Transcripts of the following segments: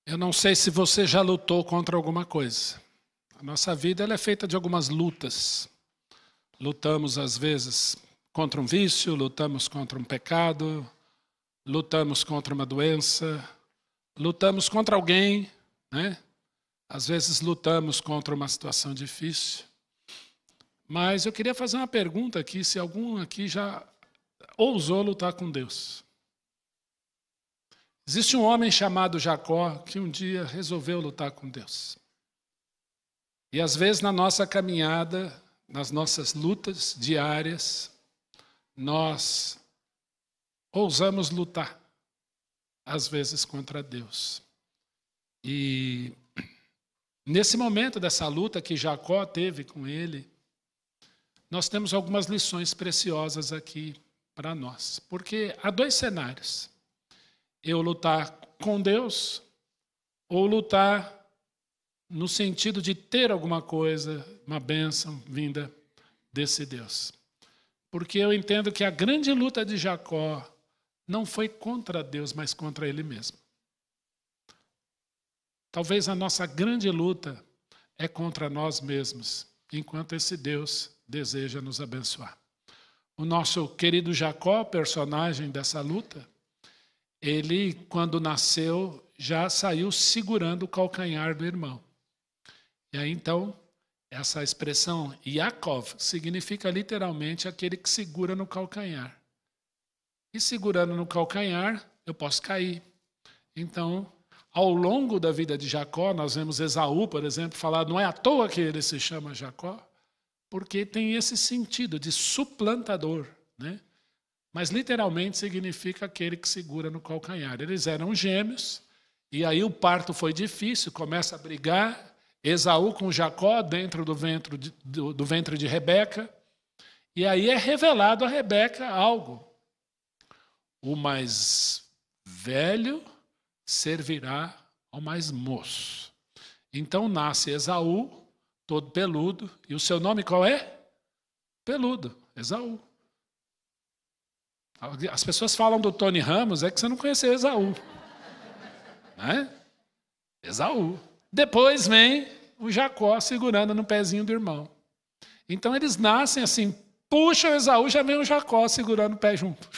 Eu não sei se você já lutou contra alguma coisa. A nossa vida ela é feita de algumas lutas. Lutamos, às vezes, contra um vício, lutamos contra um pecado, lutamos contra uma doença, lutamos contra alguém, né? Às vezes lutamos contra uma situação difícil. Mas eu queria fazer uma pergunta aqui, se algum aqui já ousou lutar com Deus. Existe um homem chamado Jacó que um dia resolveu lutar com Deus. E às vezes na nossa caminhada, nas nossas lutas diárias, nós ousamos lutar, às vezes contra Deus. E nesse momento dessa luta que Jacó teve com ele, nós temos algumas lições preciosas aqui para nós. Porque há dois cenários. Eu lutar com Deus ou lutar no sentido de ter alguma coisa, uma bênção vinda desse Deus. Porque eu entendo que a grande luta de Jacó não foi contra Deus, mas contra ele mesmo. Talvez a nossa grande luta é contra nós mesmos, enquanto esse Deus deseja nos abençoar. O nosso querido Jacó, personagem dessa luta, ele, quando nasceu, já saiu segurando o calcanhar do irmão. E aí, então, essa expressão Yaakov significa literalmente aquele que segura no calcanhar. E segurando no calcanhar, eu posso cair. Então, ao longo da vida de Jacó, nós vemos Esaú, por exemplo, falar, não é à toa que ele se chama Jacó, porque tem esse sentido de suplantador, né? Mas literalmente significa aquele que segura no calcanhar. Eles eram gêmeos, e aí o parto foi difícil, começa a brigar, Esaú com Jacó dentro do ventre de Rebeca, e aí é revelado a Rebeca algo. O mais velho servirá ao mais moço. Então nasce Esaú, todo peludo, e o seu nome qual é? Peludo, Esaú. As pessoas falam do Tony Ramos, é que você não conheceu Esaú. Né? Esaú. Depois vem o Jacó segurando no pezinho do irmão. Então eles nascem assim, puxa o Esaú, já vem o Jacó segurando o pé junto.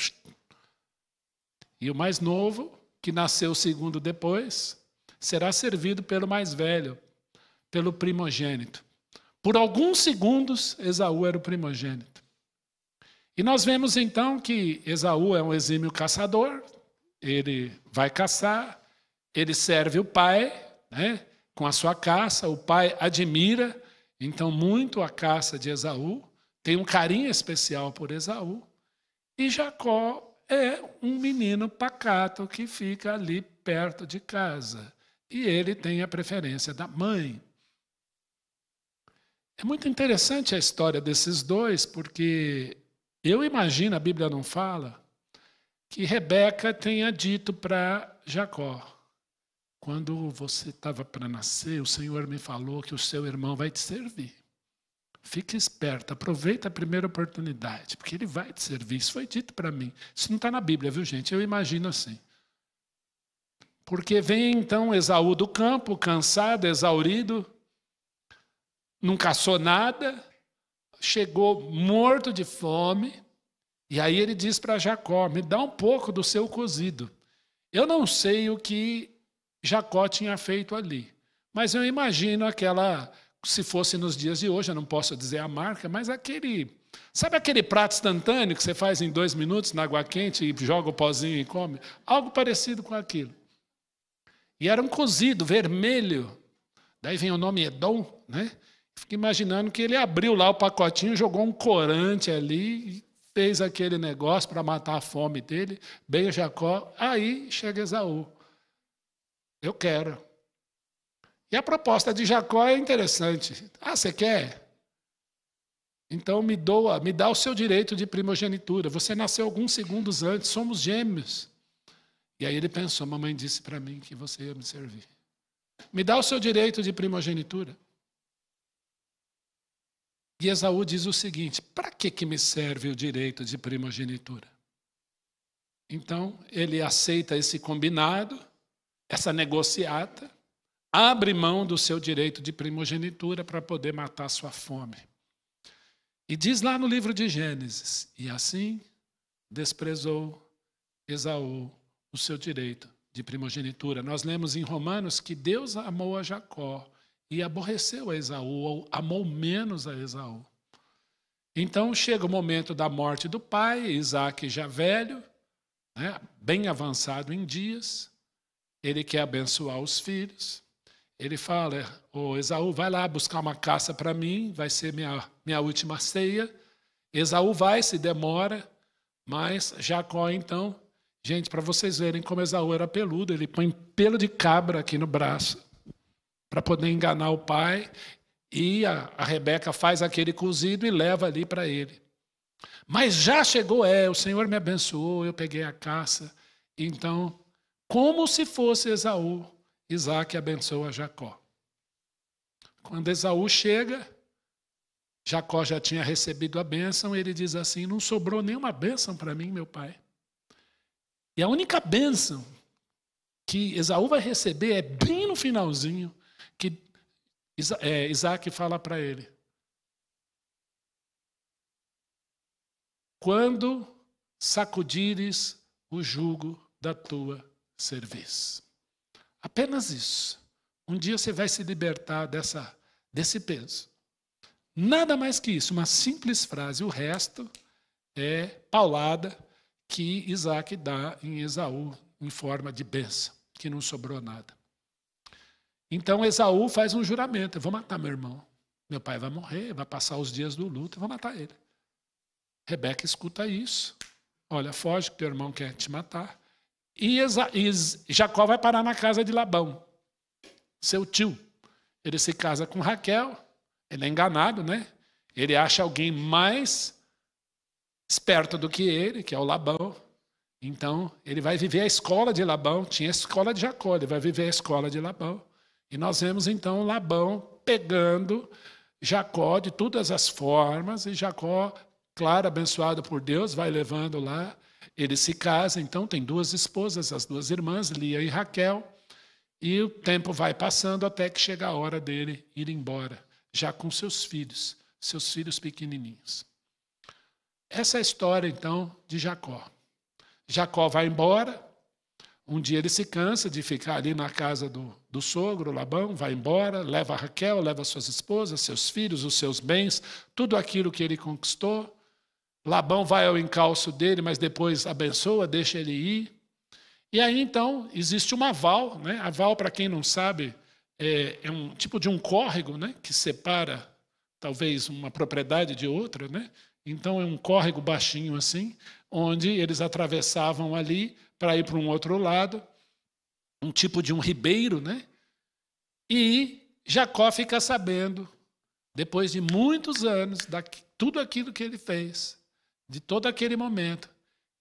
E o mais novo, que nasceu segundo depois, será servido pelo mais velho, pelo primogênito. Por alguns segundos, Esaú era o primogênito. E nós vemos então que Esaú é um exímio caçador, ele vai caçar, ele serve o pai, né, com a sua caça, o pai admira, então, muito a caça de Esaú, tem um carinho especial por Esaú, e Jacó é um menino pacato que fica ali perto de casa, e ele tem a preferência da mãe. É muito interessante a história desses dois, porque eu imagino, a Bíblia não fala, que Rebeca tenha dito para Jacó, quando você estava para nascer, o Senhor me falou que o seu irmão vai te servir. Fique esperto, aproveita a primeira oportunidade, porque ele vai te servir. Isso foi dito para mim. Isso não está na Bíblia, viu, gente? Eu imagino assim. Porque vem então Esaú do campo, cansado, exaurido, não caçou nada, chegou morto de fome, e aí ele diz para Jacó, me dá um pouco do seu cozido. Eu não sei o que Jacó tinha feito ali, mas eu imagino aquela, se fosse nos dias de hoje, eu não posso dizer a marca, mas sabe aquele prato instantâneo que você faz em 2 minutos na água quente e joga o pozinho e come? Algo parecido com aquilo. E era um cozido vermelho, daí vem o nome Edom, né? Fico imaginando que ele abriu lá o pacotinho, jogou um corante ali, e fez aquele negócio para matar a fome dele, bem Jacó, aí chega Esaú. Eu quero. E a proposta de Jacó é interessante. Ah, você quer? Então me dá o seu direito de primogenitura. Você nasceu alguns segundos antes, somos gêmeos. E aí ele pensou, mamãe disse para mim que você ia me servir. Me dá o seu direito de primogenitura. E Esaú diz o seguinte, para que me serve o direito de primogenitura? Então, ele aceita esse combinado, essa negociata, abre mão do seu direito de primogenitura para poder matar sua fome. E diz lá no livro de Gênesis, e assim desprezou Esaú o seu direito de primogenitura. Nós lemos em Romanos que Deus amou a Jacó e aborreceu a Esaú, ou amou menos a Esaú. Então chega o momento da morte do pai, Isaac já velho, né, bem avançado em dias, ele quer abençoar os filhos. Ele fala, Esaú, vai lá buscar uma caça para mim, vai ser minha última ceia. Esaú vai, se demora, mas Jacó então, gente, para vocês verem como Esaú era peludo, ele põe pelo de cabra aqui no braço, para poder enganar o pai, e a Rebeca faz aquele cozido e leva ali para ele. Mas já chegou, o Senhor me abençoou, eu peguei a caça. Então, como se fosse Esaú, Isaac abençoa Jacó. Quando Esaú chega, Jacó já tinha recebido a bênção, ele diz assim, não sobrou nenhuma bênção para mim, meu pai. E a única bênção que Esaú vai receber é bem no finalzinho, que Isaac fala para ele. Quando sacudires o jugo da tua cerviz. Apenas isso. Um dia você vai se libertar desse peso. Nada mais que isso, uma simples frase. O resto é paulada que Isaac dá em Esaú em forma de bênção, que não sobrou nada. Então Esaú faz um juramento, eu vou matar meu irmão. Meu pai vai morrer, vai passar os dias do luto, eu vou matar ele. Rebeca escuta isso. Olha, foge que teu irmão quer te matar. E Jacó vai parar na casa de Labão, seu tio. Ele se casa com Raquel, ele é enganado, né? Ele acha alguém mais esperto do que ele, que é o Labão. Então, ele vai viver a escola de Labão. Tinha a escola de Jacó, ele vai viver a escola de Labão. E nós vemos, então, Labão pegando Jacó de todas as formas, e Jacó, claro, abençoado por Deus, vai levando lá. Ele se casa, então tem duas esposas, as duas irmãs, Lia e Raquel, e o tempo vai passando até que chega a hora dele ir embora, já com seus filhos pequenininhos. Essa é a história, então, de Jacó. Jacó vai embora, um dia ele se cansa de ficar ali na casa do sogro, Labão, vai embora, leva a Raquel, leva suas esposas, seus filhos, os seus bens, tudo aquilo que ele conquistou. Labão vai ao encalço dele, mas depois abençoa, deixa ele ir. E aí, então, existe uma val, né? A val, para quem não sabe, é um tipo de um córrego, né? Que separa, talvez, uma propriedade de outra, né? Então, é um córrego baixinho assim, onde eles atravessavam ali para ir para um outro lado, um tipo de um ribeiro, né? E Jacó fica sabendo, depois de muitos anos, tudo aquilo que ele fez, de todo aquele momento,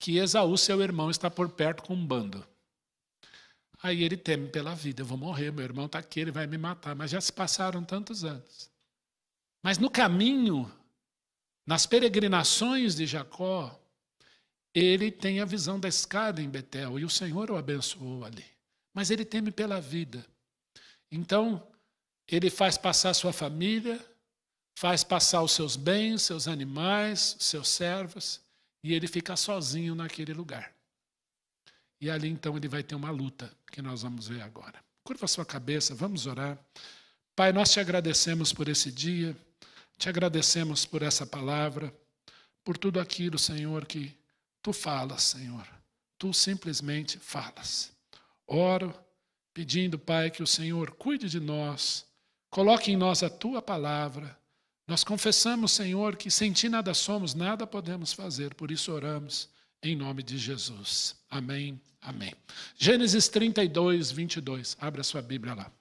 que Esaú, seu irmão, está por perto com um bando. Aí ele teme pela vida, eu vou morrer, meu irmão está aqui, ele vai me matar. Mas já se passaram tantos anos. Mas no caminho, nas peregrinações de Jacó, ele tem a visão da escada em Betel, e o Senhor o abençoou ali. Mas ele teme pela vida. Então, ele faz passar sua família, faz passar os seus bens, seus animais, seus servos, e ele fica sozinho naquele lugar. E ali, então, ele vai ter uma luta, que nós vamos ver agora. Curva a sua cabeça, vamos orar. Pai, nós te agradecemos por esse dia, te agradecemos por essa palavra, por tudo aquilo, Senhor, que tu falas, Senhor. Tu simplesmente falas. Oro, pedindo, Pai, que o Senhor cuide de nós, coloque em nós a tua palavra. Nós confessamos, Senhor, que sem ti nada somos, nada podemos fazer, por isso oramos em nome de Jesus. Amém, amém. Gênesis 32, 22. Abra sua Bíblia lá.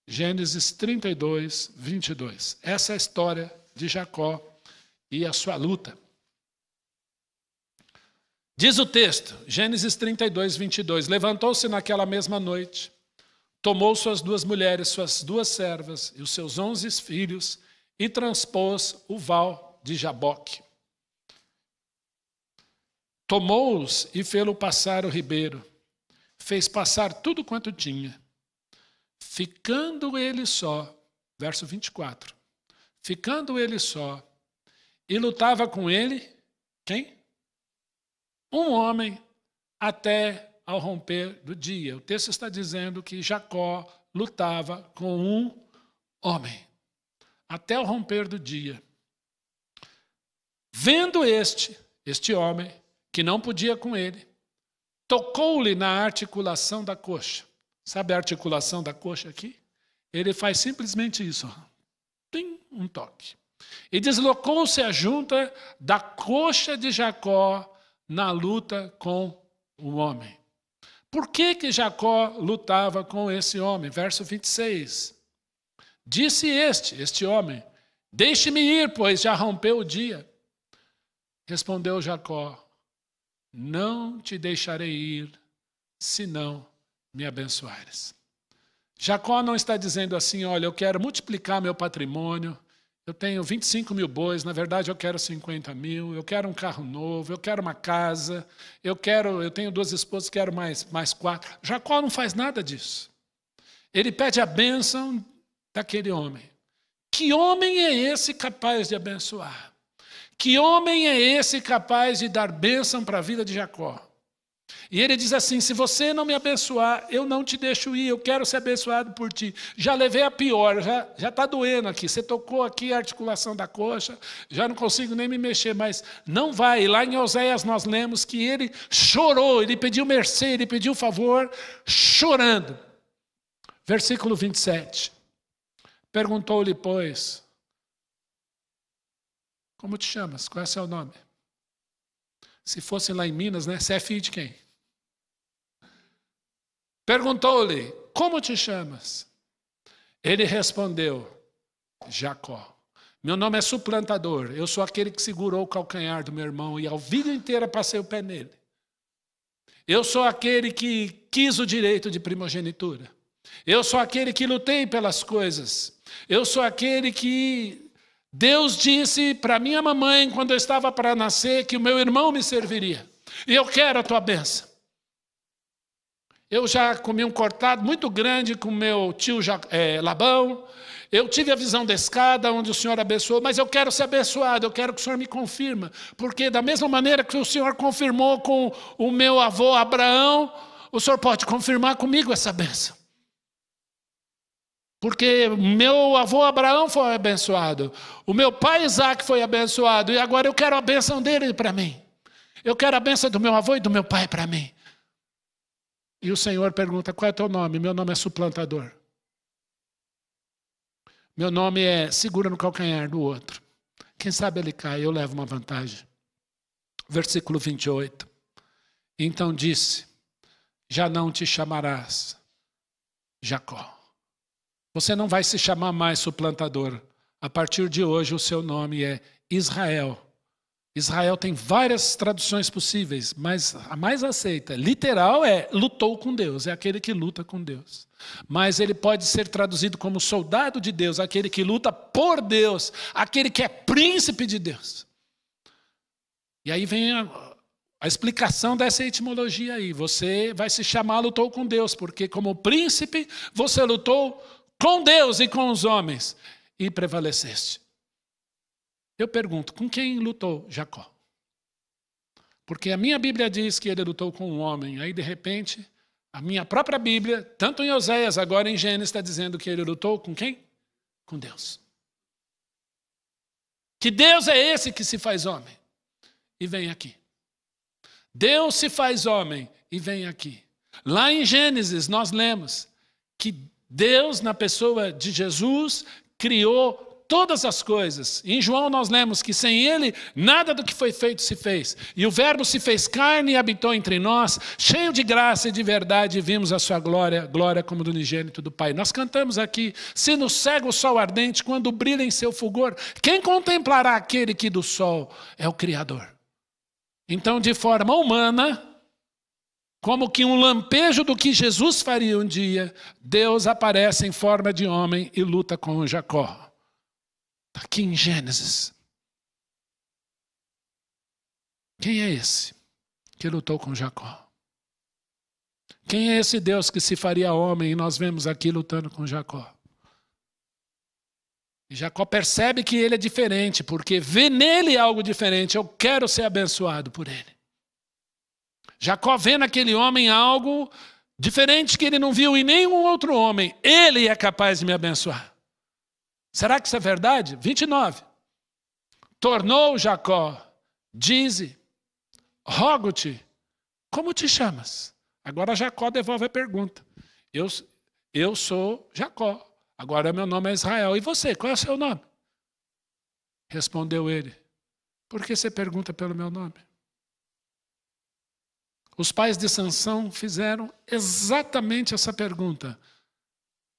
Gênesis 32, 22. Essa é a história de Jacó e a sua luta. Diz o texto, Gênesis 32, 22. Levantou-se naquela mesma noite, tomou suas duas mulheres, suas duas servas e os seus 11 filhos, e transpôs o val de Jaboque. Tomou-os e fê-lo passar o ribeiro, fez passar tudo quanto tinha, ficando ele só, verso 24, ficando ele só, e lutava com ele, quem? Um homem, até ao romper do dia. O texto está dizendo que Jacó lutava com um homem, até o romper do dia. Vendo este homem, que não podia com ele, tocou-lhe na articulação da coxa. Sabe a articulação da coxa aqui? Ele faz simplesmente isso. Tem um toque. E deslocou-se a junta da coxa de Jacó na luta com o homem. Por que Jacó lutava com esse homem? Verso 26. Disse este homem, deixe-me ir, pois já rompeu o dia. Respondeu Jacó, não te deixarei ir, se não me abençoares. Jacó não está dizendo assim, olha, eu quero multiplicar meu patrimônio, eu tenho 25 mil bois, na verdade eu quero 50 mil, eu quero um carro novo, eu quero uma casa, eu tenho 2 esposas, quero mais 4. Jacó não faz nada disso. Ele pede a bênção daquele homem. Que homem é esse capaz de abençoar? Que homem é esse capaz de dar bênção para a vida de Jacó? E ele diz assim, se você não me abençoar, eu não te deixo ir, eu quero ser abençoado por ti. Já levei a pior, já está doendo aqui, você tocou aqui a articulação da coxa, já não consigo nem me mexer, mas não vai. E lá em Oséias nós lemos que ele chorou, ele pediu mercê, ele pediu favor, chorando. Versículo 27. Perguntou-lhe, pois, como te chamas? Qual é o seu nome? Se fosse lá em Minas, né? Você é filho de quem? Perguntou-lhe, como te chamas? Ele respondeu, Jacó. Meu nome é suplantador, eu sou aquele que segurou o calcanhar do meu irmão e a vida inteira passei o pé nele. Eu sou aquele que quis o direito de primogenitura. Eu sou aquele que lutei pelas coisas. Eu sou aquele que Deus disse para minha mamãe, quando eu estava para nascer, que o meu irmão me serviria. E eu quero a tua bênção. Eu já comi um cortado muito grande com meu tio Labão. Eu tive a visão da escada onde o Senhor abençoou, mas eu quero ser abençoado, eu quero que o Senhor me confirma. Porque da mesma maneira que o Senhor confirmou com o meu avô Abraão, o Senhor pode confirmar comigo essa bênção. Porque meu avô Abraão foi abençoado, o meu pai Isaac foi abençoado, e agora eu quero a bênção dele para mim. Eu quero a bênção do meu avô e do meu pai para mim. E o Senhor pergunta, qual é o teu nome? Meu nome é suplantador. Meu nome é segura no calcanhar do outro. Quem sabe ele cai, eu levo uma vantagem. Versículo 28. Então disse, já não te chamarás Jacó. Você não vai se chamar mais suplantador. A partir de hoje o seu nome é Israel. Israel tem várias traduções possíveis, mas a mais aceita, literal, é lutou com Deus, é aquele que luta com Deus. Mas ele pode ser traduzido como soldado de Deus, aquele que luta por Deus, aquele que é príncipe de Deus. E aí vem a explicação dessa etimologia aí. Você vai se chamar lutou com Deus, porque como príncipe você lutou com Deus e com os homens e prevaleceste. Eu pergunto, com quem lutou Jacó? Porque a minha Bíblia diz que ele lutou com um homem. Aí, de repente, a minha própria Bíblia, tanto em Oséias, agora em Gênesis, está dizendo que ele lutou com quem? Com Deus. Que Deus é esse que se faz homem e vem aqui. Deus se faz homem e vem aqui. Lá em Gênesis, nós lemos que Deus, na pessoa de Jesus, criou todas as coisas. Em João nós lemos que sem ele, nada do que foi feito se fez. E o verbo se fez carne e habitou entre nós, cheio de graça e de verdade, e vimos a sua glória, glória como do unigênito do Pai. Nós cantamos aqui, se nos cega o sol ardente, quando brilha em seu fulgor, quem contemplará aquele que do sol é o Criador? Então, de forma humana, como que um lampejo do que Jesus faria um dia, Deus aparece em forma de homem e luta com Jacó. Está aqui em Gênesis. Quem é esse que lutou com Jacó? Quem é esse Deus que se faria homem e nós vemos aqui lutando com Jacó? E Jacó percebe que ele é diferente, porque vê nele algo diferente. Eu quero ser abençoado por ele. Jacó vê naquele homem algo diferente que ele não viu em nenhum outro homem. Ele é capaz de me abençoar. Será que isso é verdade? 29. Tornou Jacó, dize, rogo-te, como te chamas? Agora Jacó devolve a pergunta. Eu sou Jacó. Agora meu nome é Israel. E você, qual é o seu nome? Respondeu ele. Por que você pergunta pelo meu nome? Os pais de Sansão fizeram exatamente essa pergunta.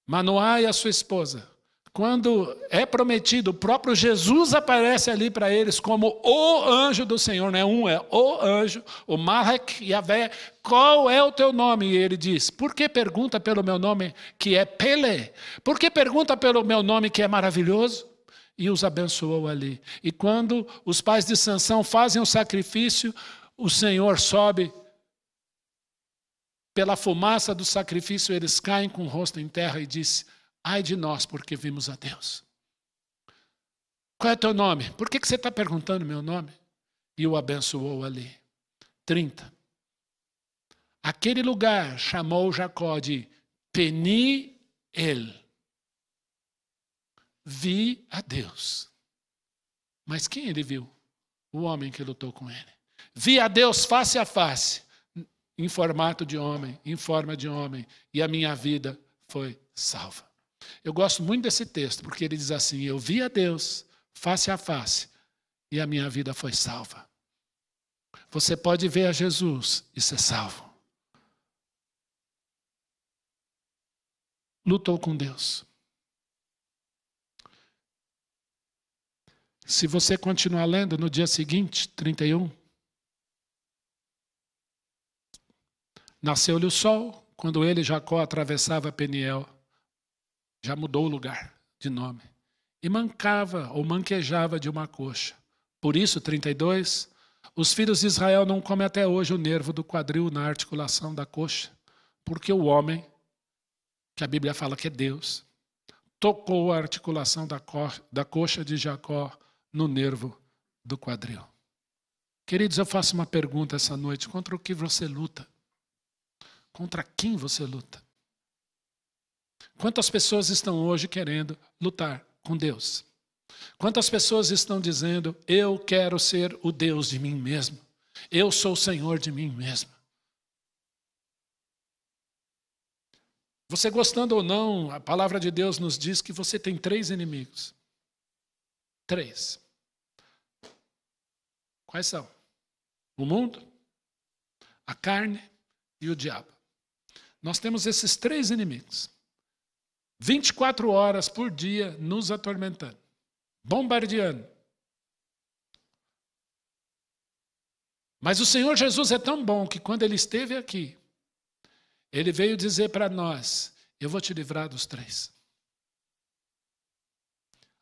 Manoá e a sua esposa. Quando é prometido, o próprio Jesus aparece ali para eles como o anjo do Senhor, não é um, é o anjo, o Malek Yahvé. Qual é o teu nome? E ele diz, por que pergunta pelo meu nome que é Pele? Por que pergunta pelo meu nome que é maravilhoso? E os abençoou ali. E quando os pais de Sansão fazem o sacrifício, o Senhor sobe pela fumaça do sacrifício, eles caem com o rosto em terra e diz, ai de nós, porque vimos a Deus. Qual é o teu nome? Por que você está perguntando meu nome? E o abençoou ali. 30. Aquele lugar chamou Jacó de Peniel. Vi a Deus. Mas quem ele viu? O homem que lutou com ele. Vi a Deus face a face, em formato de homem, em forma de homem, e a minha vida foi salva. Eu gosto muito desse texto, porque ele diz assim, eu vi a Deus face a face, e a minha vida foi salva. Você pode ver a Jesus e ser salvo. Lutou com Deus. Se você continuar lendo no dia seguinte, 31, nasceu-lhe o sol, quando ele, Jacó, atravessava Peniel. Já mudou o lugar de nome. E mancava ou manquejava de uma coxa. Por isso, 32, os filhos de Israel não comem até hoje o nervo do quadril na articulação da coxa, porque o homem, que a Bíblia fala que é Deus, tocou a articulação da coxa de Jacó no nervo do quadril. Queridos, eu faço uma pergunta essa noite. Contra o que você luta? Contra quem você luta? Quantas pessoas estão hoje querendo lutar com Deus? Quantas pessoas estão dizendo, eu quero ser o Deus de mim mesmo. Eu sou o Senhor de mim mesmo. Você gostando ou não, a palavra de Deus nos diz que você tem 3 inimigos. 3. Quais são? O mundo, a carne e o diabo. Nós temos esses 3 inimigos. 24 horas por dia nos atormentando, bombardeando. Mas o Senhor Jesus é tão bom que quando Ele esteve aqui, Ele veio dizer para nós, eu vou te livrar dos 3.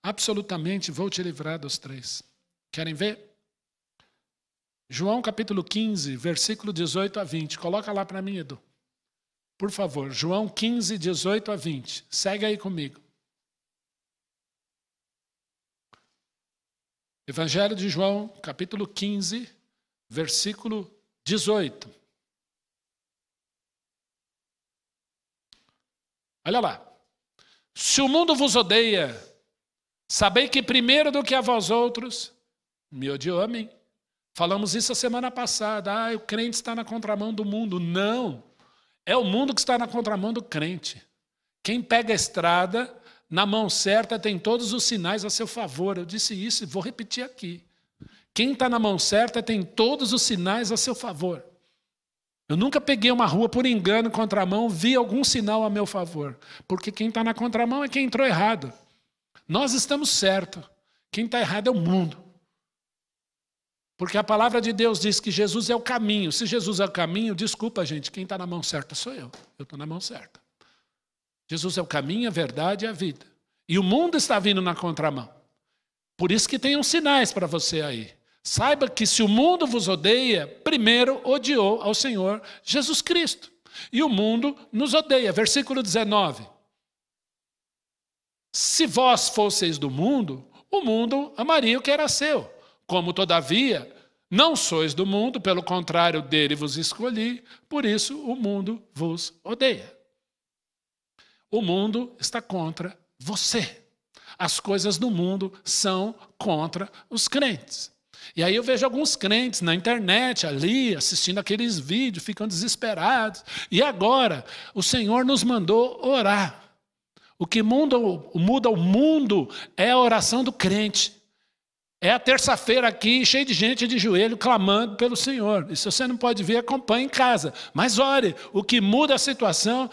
Absolutamente vou te livrar dos 3. Querem ver? João capítulo 15, versículo 18 a 20. Coloca lá para mim, Edu. Por favor, João 15, 18 a 20. Segue aí comigo. Evangelho de João, capítulo 15, versículo 18. Olha lá. Se o mundo vos odeia, sabei que primeiro do que a vós outros, me odiou a mim. Falamos isso a semana passada. O crente está na contramão do mundo. Não. É o mundo que está na contramão do crente. Quem pega a estrada, na mão certa, tem todos os sinais a seu favor. Eu disse isso e vou repetir aqui. Quem está na mão certa tem todos os sinais a seu favor. Eu nunca peguei uma rua por engano, contramão, vi algum sinal a meu favor. Porque quem está na contramão é quem entrou errado. Nós estamos certos. Quem está errado é o mundo. Porque a palavra de Deus diz que Jesus é o caminho. Se Jesus é o caminho, desculpa, gente, quem está na mão certa sou eu. Eu estou na mão certa. Jesus é o caminho, a verdade e a vida. E o mundo está vindo na contramão. Por isso que tem uns sinais para você aí. Saiba que se o mundo vos odeia, primeiro odiou ao Senhor Jesus Cristo. E o mundo nos odeia. Versículo 19. Se vós fosseis do mundo, o mundo amaria o que era seu. Como, todavia, não sois do mundo, pelo contrário, dele vos escolhi, por isso o mundo vos odeia. O mundo está contra você. As coisas do mundo são contra os crentes. E aí eu vejo alguns crentes na internet ali, assistindo aqueles vídeos, ficam desesperados. E agora, o Senhor nos mandou orar. O que muda o mundo é a oração do crente. É a terça-feira aqui, cheio de gente de joelho, clamando pelo Senhor. E se você não pode ver, acompanhe em casa. Mas ore, o que muda a situação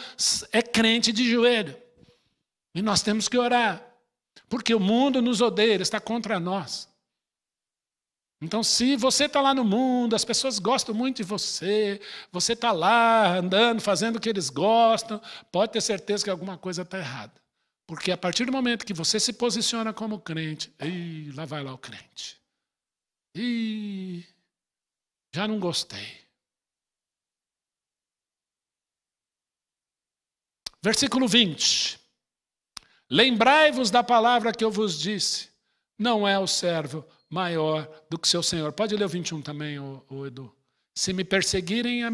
é crente de joelho. E nós temos que orar. Porque o mundo nos odeia, ele está contra nós. Então, se você está lá no mundo, as pessoas gostam muito de você, você está lá andando, fazendo o que eles gostam, pode ter certeza que alguma coisa está errada. Porque a partir do momento que você se posiciona como crente, lá vai lá o crente. Já não gostei. Versículo 20. Lembrai-vos da palavra que eu vos disse, não é o servo maior do que seu Senhor. Pode ler o 21 também, ô Edu. Se me perseguiram a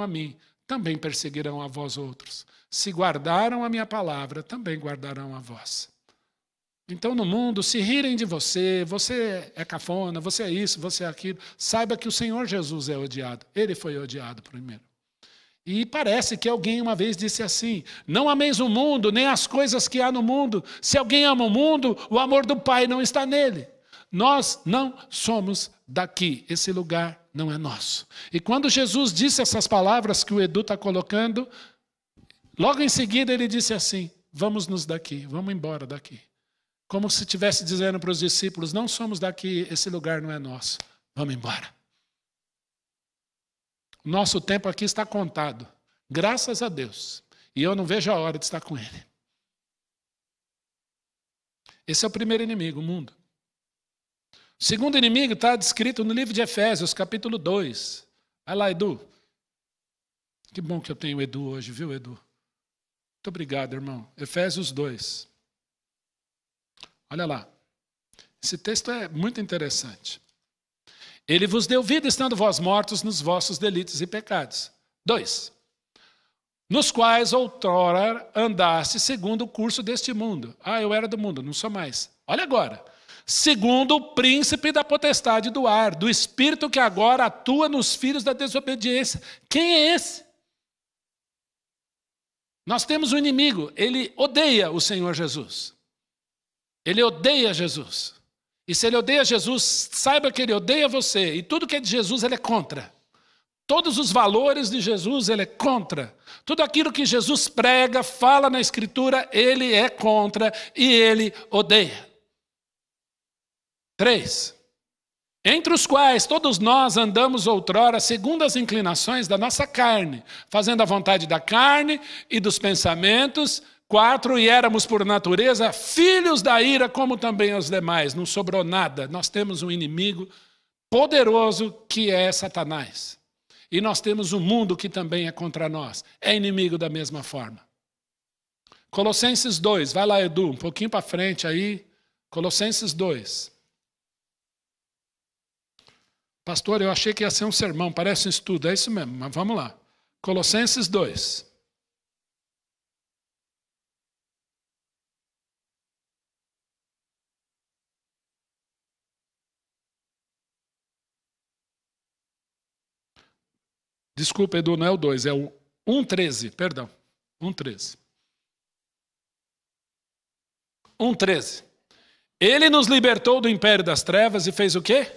mim, também perseguirão a vós outros. Se guardaram a minha palavra, também guardarão a vós. Então no mundo, se rirem de você, você é cafona, você é isso, você é aquilo, saiba que o Senhor Jesus é odiado. Ele foi odiado primeiro. E parece que alguém uma vez disse assim, não ameis o mundo, nem as coisas que há no mundo. Se alguém ama o mundo, o amor do Pai não está nele. Nós não somos daqui, esse lugar não é nosso. E quando Jesus disse essas palavras que o Edu está colocando, logo em seguida ele disse assim, vamos daqui, vamos embora daqui. Como se estivesse dizendo para os discípulos, não somos daqui, esse lugar não é nosso, vamos embora. Nosso tempo aqui está contado, graças a Deus. E eu não vejo a hora de estar com Ele. Esse é o primeiro inimigo, o mundo. O segundo inimigo está descrito no livro de Efésios, capítulo 2. Vai lá, Edu. Que bom que eu tenho o Edu hoje, viu, Edu? Muito obrigado, irmão. Efésios 2. Olha lá. Esse texto é muito interessante. Ele vos deu vida estando vós mortos nos vossos delitos e pecados. 2. Nos quais outrora andaste segundo o curso deste mundo. Eu era do mundo, não sou mais. Olha agora. Segundo o príncipe da potestade do ar, do espírito que agora atua nos filhos da desobediência. Quem é esse? Nós temos um inimigo, ele odeia o Senhor Jesus. Ele odeia Jesus. E se ele odeia Jesus, saiba que ele odeia você. E tudo que é de Jesus, ele é contra. Todos os valores de Jesus, ele é contra. Tudo aquilo que Jesus prega, fala na Escritura, ele é contra e ele odeia. 3. Entre os quais todos nós andamos outrora segundo as inclinações da nossa carne, fazendo a vontade da carne e dos pensamentos. 4. E éramos por natureza filhos da ira, como também os demais. Não sobrou nada. Nós temos um inimigo poderoso que é Satanás. E nós temos um mundo que também é contra nós. É inimigo da mesma forma. Colossenses 2. Vai lá, Edu, um pouquinho para frente aí. Colossenses 2. Pastor, eu achei que ia ser um sermão, parece um estudo, é isso mesmo, mas vamos lá. Colossenses 2. Desculpa, Edu, não é o 2, é o 1,13, perdão. 1,13. 1,13. Ele nos libertou do império das trevas e fez o quê?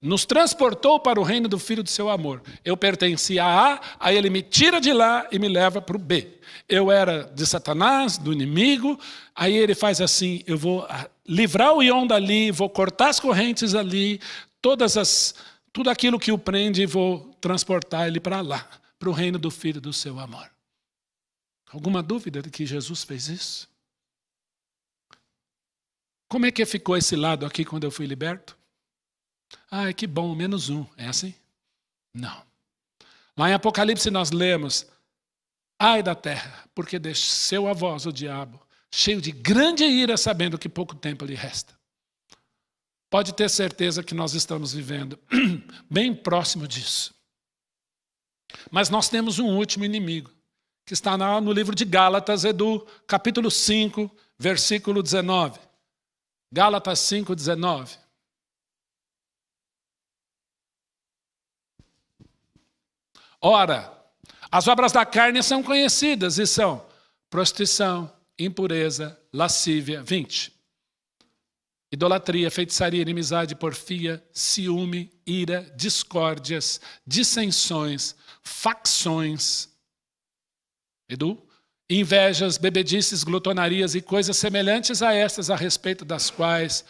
Nos transportou para o reino do Filho do seu amor. Eu pertencia a A, aí ele me tira de lá e me leva para o B. Eu era de Satanás, do inimigo, aí ele faz assim, eu vou livrar o Ion dali, vou cortar as correntes ali, tudo aquilo que o prende e vou transportar ele para lá, para o reino do Filho do seu amor. Alguma dúvida de que Jesus fez isso? Como é que ficou esse lado aqui quando eu fui liberto? Que bom, -1. É assim? Não. Lá em Apocalipse nós lemos: ai da terra, porque desceu a vós o diabo, cheio de grande ira, sabendo que pouco tempo lhe resta. Pode ter certeza que nós estamos vivendo bem próximo disso. Mas nós temos um último inimigo, que está no livro de Gálatas, Edu, capítulo 5, versículo 19. Gálatas 5, 19. Ora, as obras da carne são conhecidas e são prostituição, impureza, lascívia, 20. Idolatria, feitiçaria, inimizade, porfia, ciúme, ira, discórdias, dissensões, facções, Edu, invejas, bebedices, glutonarias e coisas semelhantes a estas, a respeito das quais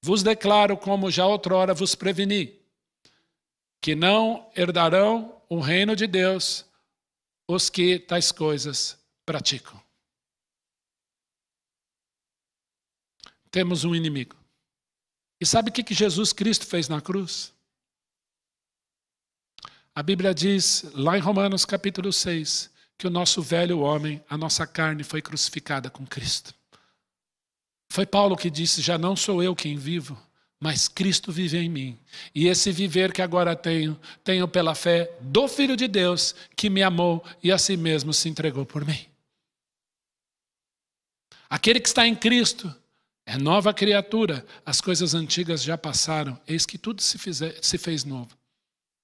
vos declaro, como já outrora vos preveni, que não herdarão o reino de Deus os que tais coisas praticam. Temos um inimigo. E sabe o que Jesus Cristo fez na cruz? A Bíblia diz, lá em Romanos capítulo 6, que o nosso velho homem, a nossa carne, foi crucificada com Cristo. Foi Paulo que disse, já não sou eu quem vivo, mas Cristo vive em mim. E esse viver que agora tenho pela fé do Filho de Deus, que me amou e a si mesmo se entregou por mim. Aquele que está em Cristo é nova criatura, as coisas antigas já passaram, eis que tudo se fez novo.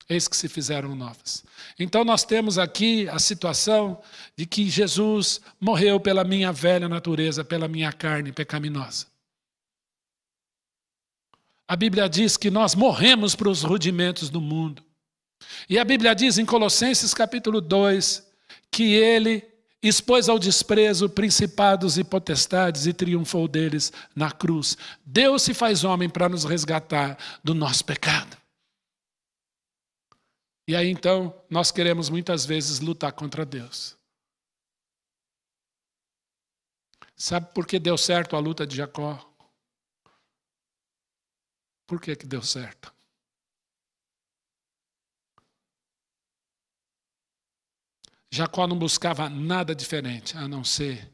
Eis que se fizeram novas. Então nós temos aqui a situação de que Jesus morreu pela minha velha natureza, pela minha carne pecaminosa. A Bíblia diz que nós morremos para os rudimentos do mundo. E a Bíblia diz em Colossenses capítulo 2, que ele expôs ao desprezo principados e potestades e triunfou deles na cruz. Deus se faz homem para nos resgatar do nosso pecado. E aí então nós queremos muitas vezes lutar contra Deus. Sabe por que deu certo a luta de Jacó? Por que deu certo? Jacó não buscava nada diferente a não ser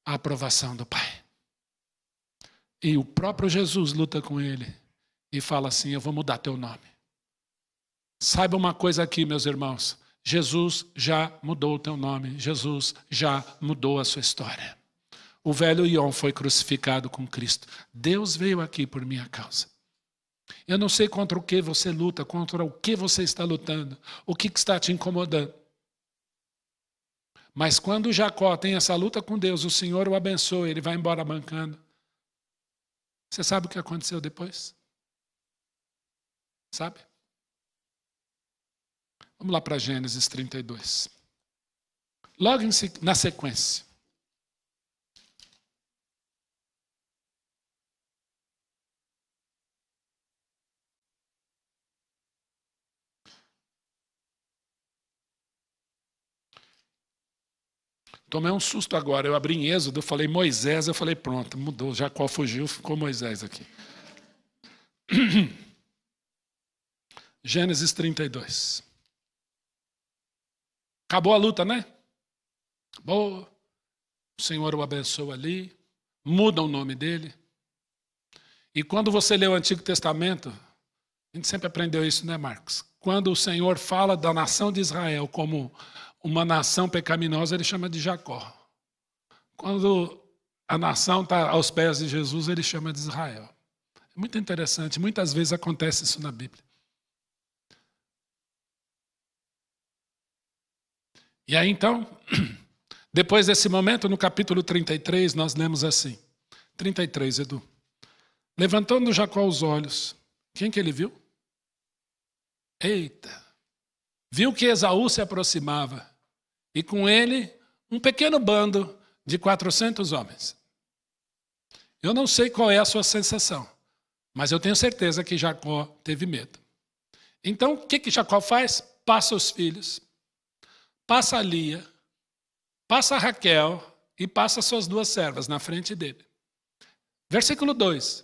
a aprovação do pai. E o próprio Jesus luta com ele e fala assim, eu vou mudar teu nome. Saiba uma coisa aqui, meus irmãos, Jesus já mudou o teu nome, Jesus já mudou a sua história. O velho Ion foi crucificado com Cristo. Deus veio aqui por minha causa. Eu não sei contra o que você luta, contra o que você está lutando, o que está te incomodando. Mas quando Jacó tem essa luta com Deus, o Senhor o abençoa, ele vai embora mancando. Você sabe o que aconteceu depois? Sabe? Vamos lá para Gênesis 32. Logo na sequência. Tomei um susto agora. Eu abri em Êxodo, eu falei Moisés, eu falei pronto, mudou. Jacó fugiu, ficou Moisés aqui. Gênesis 32. Acabou a luta, né? Acabou. O Senhor o abençoa ali. Muda o nome dele. E quando você lê o Antigo Testamento, a gente sempre aprendeu isso, né, Marcos? Quando o Senhor fala da nação de Israel como uma nação pecaminosa, ele chama de Jacó. Quando a nação está aos pés de Jesus, ele chama de Israel. É muito interessante. Muitas vezes acontece isso na Bíblia. E aí então, depois desse momento, no capítulo 33, nós lemos assim. 33, Edu. Levantando Jacó os olhos, quem que ele viu? Eita! Viu que Esaú se aproximava, e com ele um pequeno bando de 400 homens. Eu não sei qual é a sua sensação, mas eu tenho certeza que Jacó teve medo. Então, o que Jacó faz? Passa os filhos. Passa a Lia, passa a Raquel e passa suas duas servas na frente dele. Versículo 2.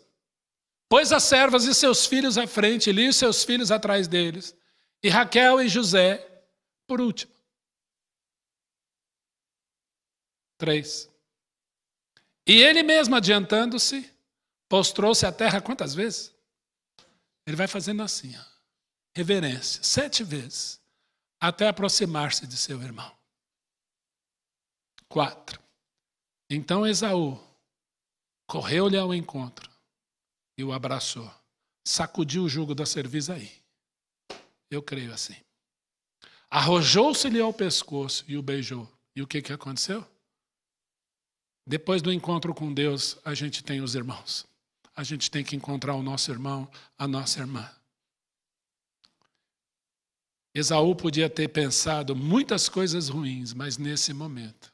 Pôs as servas e seus filhos à frente, Lia e seus filhos atrás deles, e Raquel e José Por último. 3. E ele mesmo, adiantando-se, prostrou-se à terra quantas vezes? Ele vai fazendo assim, ó, reverência, 7 vezes, até aproximar-se de seu irmão. 4. Então Esaú correu-lhe ao encontro e o abraçou. Sacudiu o jugo da cerviz aí. Eu creio assim. Arrojou-se-lhe ao pescoço e o beijou. E o que aconteceu? Depois do encontro com Deus, a gente tem os irmãos. A gente tem que encontrar o nosso irmão, a nossa irmã. Esaú podia ter pensado muitas coisas ruins, mas nesse momento,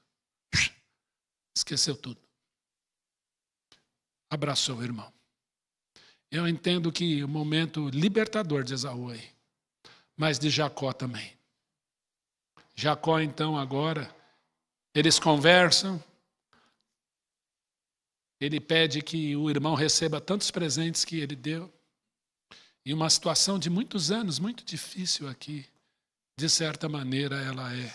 esqueceu tudo. Abraçou o irmão. Eu entendo que o momento libertador de Esaú aí, mas de Jacó também. Jacó, então, agora, eles conversam. Ele pede que o irmão receba tantos presentes que ele deu. E uma situação de muitos anos, muito difícil aqui, de certa maneira ela é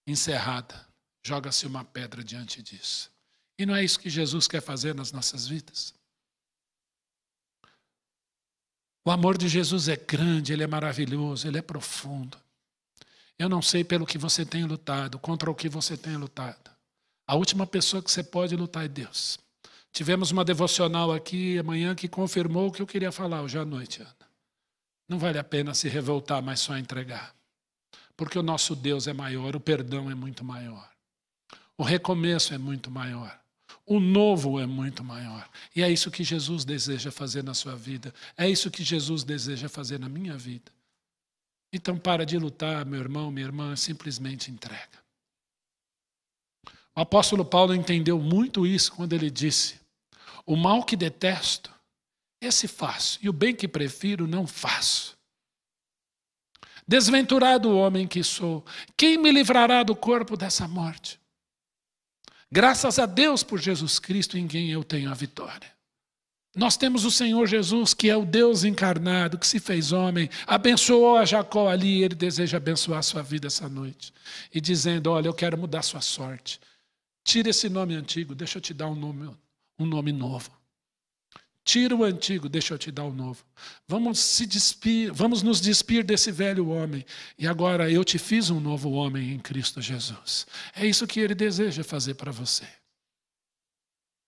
encerrada. Joga-se uma pedra diante disso. E não é isso que Jesus quer fazer nas nossas vidas? O amor de Jesus é grande, ele é maravilhoso, ele é profundo. Eu não sei pelo que você tem lutado, contra o que você tem lutado. A última pessoa que você pode lutar é Deus. Tivemos uma devocional aqui amanhã que confirmou o que eu queria falar hoje à noite, Ana. Não vale a pena se revoltar, mas só entregar. Porque o nosso Deus é maior, o perdão é muito maior. O recomeço é muito maior. O novo é muito maior. E é isso que Jesus deseja fazer na sua vida. É isso que Jesus deseja fazer na minha vida. Então para de lutar, meu irmão, minha irmã, simplesmente entrega. O apóstolo Paulo entendeu muito isso quando ele disse: o mal que detesto, esse faço, e o bem que prefiro, não faço. Desventurado o homem que sou, quem me livrará do corpo dessa morte? Graças a Deus por Jesus Cristo, em quem eu tenho a vitória. Nós temos o Senhor Jesus, que é o Deus encarnado, que se fez homem, abençoou a Jacó ali, e ele deseja abençoar a sua vida essa noite. E dizendo: olha, eu quero mudar sua sorte. Tira esse nome antigo, deixa eu te dar um nome novo. Tira o antigo, deixa eu te dar o novo. Vamos nos despir desse velho homem. E agora eu te fiz um novo homem em Cristo Jesus. É isso que ele deseja fazer para você.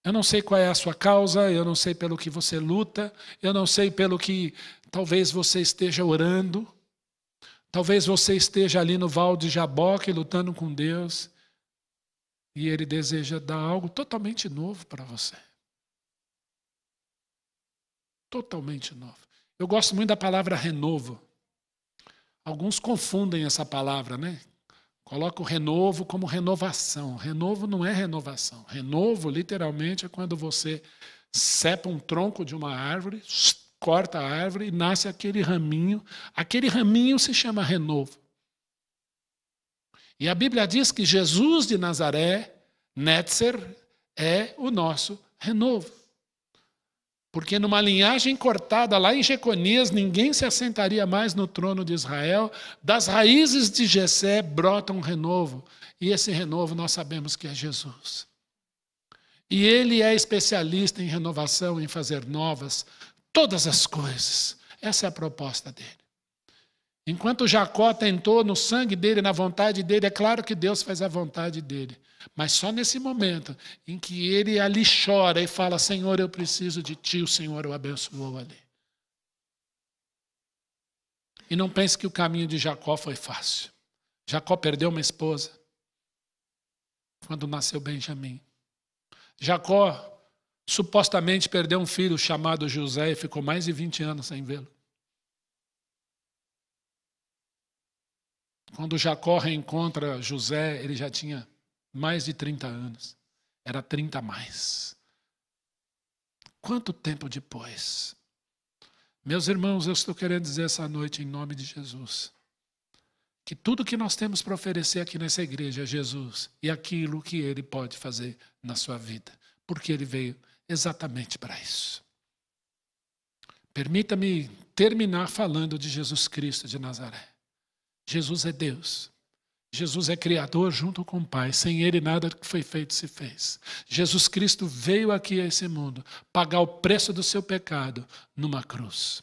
Eu não sei qual é a sua causa, eu não sei pelo que você luta, eu não sei pelo que talvez você esteja orando, talvez você esteja ali no Val de Jaboque lutando com Deus. E ele deseja dar algo totalmente novo para você. Totalmente novo. Eu gosto muito da palavra renovo. Alguns confundem essa palavra, né? Colocam renovo como renovação. Renovo não é renovação. Renovo, literalmente, é quando você cepa um tronco de uma árvore, corta a árvore e nasce aquele raminho. Aquele raminho se chama renovo. E a Bíblia diz que Jesus de Nazaré, Netzer, é o nosso renovo. Porque numa linhagem cortada lá em Jeconias, ninguém se assentaria mais no trono de Israel. Das raízes de Jessé brota um renovo. E esse renovo nós sabemos que é Jesus. E ele é especialista em renovação, em fazer novas todas as coisas. Essa é a proposta dele. Enquanto Jacó tentou no sangue dele, na vontade dele, é claro que Deus faz a vontade dele. Mas só nesse momento em que ele ali chora e fala: Senhor, eu preciso de ti, o Senhor o abençoou ali. E não pense que o caminho de Jacó foi fácil. Jacó perdeu uma esposa quando nasceu Benjamim. Jacó supostamente perdeu um filho chamado José e ficou mais de 20 anos sem vê-lo. Quando Jacó reencontra José, ele já tinha mais de 30 anos. Era 30 a mais. Quanto tempo depois? Meus irmãos, eu estou querendo dizer essa noite, em nome de Jesus, que tudo que nós temos para oferecer aqui nessa igreja é Jesus e aquilo que Ele pode fazer na sua vida. Porque Ele veio exatamente para isso. Permita-me terminar falando de Jesus Cristo de Nazaré. Jesus é Deus. Jesus é criador junto com o Pai. Sem Ele nada que foi feito se fez. Jesus Cristo veio aqui a esse mundo pagar o preço do seu pecado numa cruz.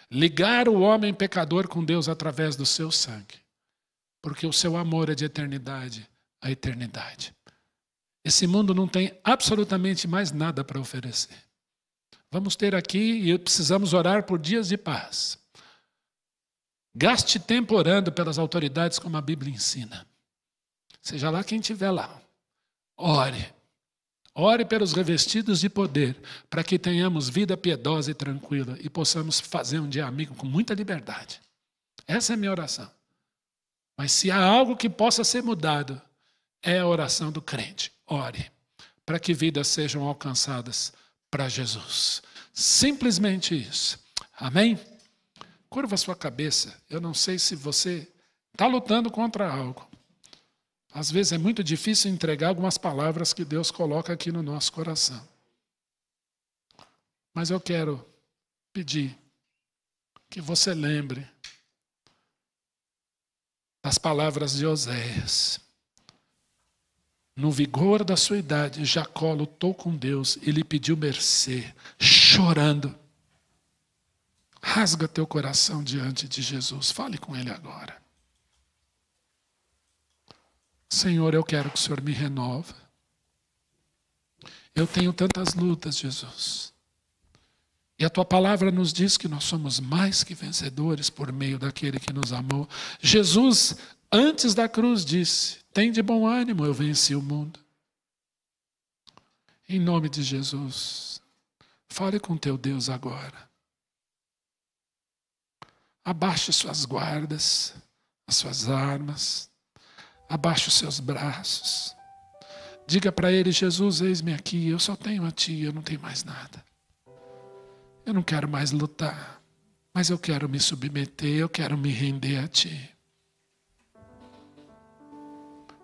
Ligar o homem pecador com Deus através do seu sangue. Porque o seu amor é de eternidade a eternidade. Esse mundo não tem absolutamente mais nada para oferecer. Vamos ter aqui e precisamos orar por dias de paz. Gaste tempo orando pelas autoridades como a Bíblia ensina. Seja lá quem estiver lá. Ore. Ore pelos revestidos de poder, para que tenhamos vida piedosa e tranquila e possamos fazer um dia amigo com muita liberdade. Essa é a minha oração. Mas se há algo que possa ser mudado, é a oração do crente. Ore, para que vidas sejam alcançadas para Jesus. Simplesmente isso. Amém? Curva a sua cabeça. Eu não sei se você está lutando contra algo. Às vezes é muito difícil entregar algumas palavras que Deus coloca aqui no nosso coração. Mas eu quero pedir que você lembre das palavras de Oséias. No vigor da sua idade, Jacó lutou com Deus e lhe pediu mercê, chorando. Rasga teu coração diante de Jesus. Fale com Ele agora. Senhor, eu quero que o Senhor me renova. Eu tenho tantas lutas, Jesus. E a tua palavra nos diz que nós somos mais que vencedores por meio daquele que nos amou. Jesus, antes da cruz, disse: tem de bom ânimo, eu venci o mundo. Em nome de Jesus, fale com teu Deus agora. Abaixe suas guardas, as suas armas. Abaixe os seus braços. Diga para Ele: Jesus, eis-me aqui, eu só tenho a Ti, eu não tenho mais nada. Eu não quero mais lutar, mas eu quero me submeter, eu quero me render a Ti.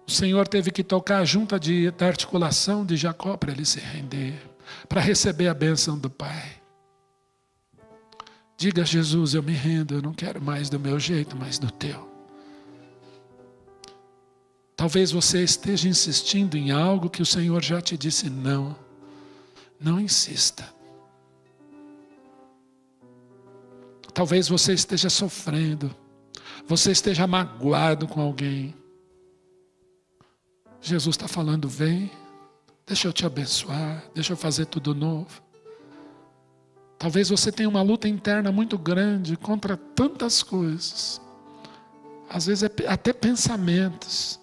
O Senhor teve que tocar a junta da articulação de Jacó para ele se render, para receber a bênção do Pai. Diga: Jesus, eu me rendo, eu não quero mais do meu jeito, mas do Teu. Talvez você esteja insistindo em algo que o Senhor já te disse não. Não insista. Talvez você esteja sofrendo. Você esteja magoado com alguém. Jesus está falando: vem, deixa eu te abençoar, deixa eu fazer tudo novo. Talvez você tenha uma luta interna muito grande contra tantas coisas. Às vezes até pensamentos.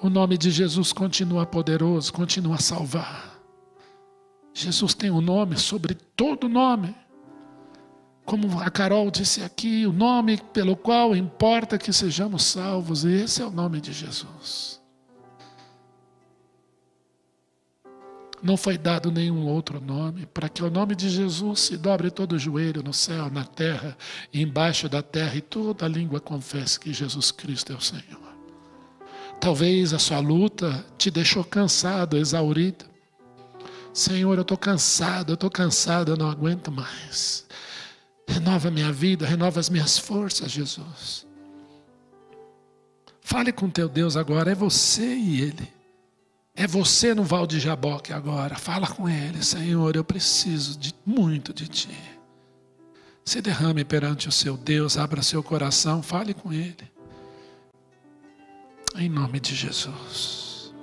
O nome de Jesus continua poderoso, continua a salvar. Jesus tem um nome sobre todo nome. Como a Carol disse aqui, o nome pelo qual importa que sejamos salvos, e esse é o nome de Jesus. Não foi dado nenhum outro nome, para que o nome de Jesus se dobre todo o joelho no céu, na terra e embaixo da terra, e toda língua confesse que Jesus Cristo é o Senhor. Talvez a sua luta te deixou cansado, exaurido. Senhor, eu estou cansado, eu não aguento mais. Renova minha vida, renova as minhas forças, Jesus. Fale com teu Deus agora, é você e Ele. É você no Val de Jaboque agora. Fala com Ele: Senhor, eu preciso muito de Ti. Se derrame perante o seu Deus, abra seu coração, fale com Ele. Em nome de Jesus.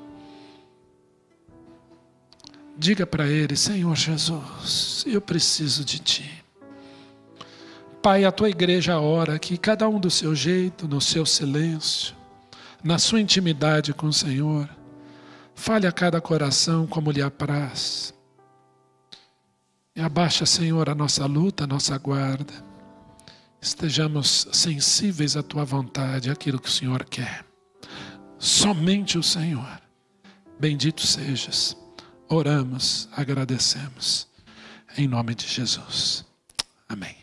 Diga para Ele: Senhor Jesus, eu preciso de Ti. Pai, a Tua igreja ora que cada um do seu jeito, no seu silêncio, na sua intimidade com o Senhor, fale a cada coração como lhe apraz. E abaixa, Senhor, a nossa luta, a nossa guarda. Estejamos sensíveis à Tua vontade, àquilo que o Senhor quer. Somente o Senhor. Bendito sejas. Oramos, agradecemos. Em nome de Jesus. Amém.